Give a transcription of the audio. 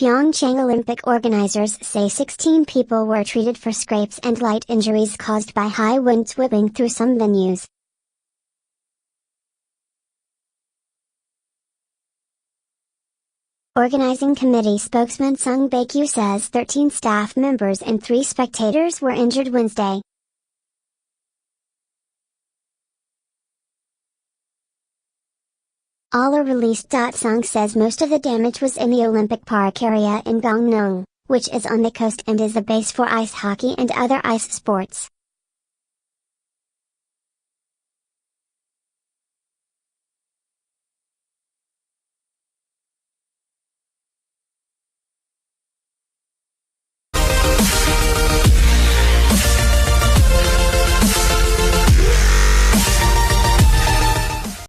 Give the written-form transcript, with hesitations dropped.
Pyeongchang Olympic organizers say 16 people were treated for scrapes and light injuries caused by high winds whipping through some venues. Organizing committee spokesman Sung Baekyu says 13 staff members and 3 spectators were injured Wednesday. Allah released. Sung says most of the damage was in the Olympic Park area in Gangneung, which is on the coast and is a base for ice hockey and other ice sports.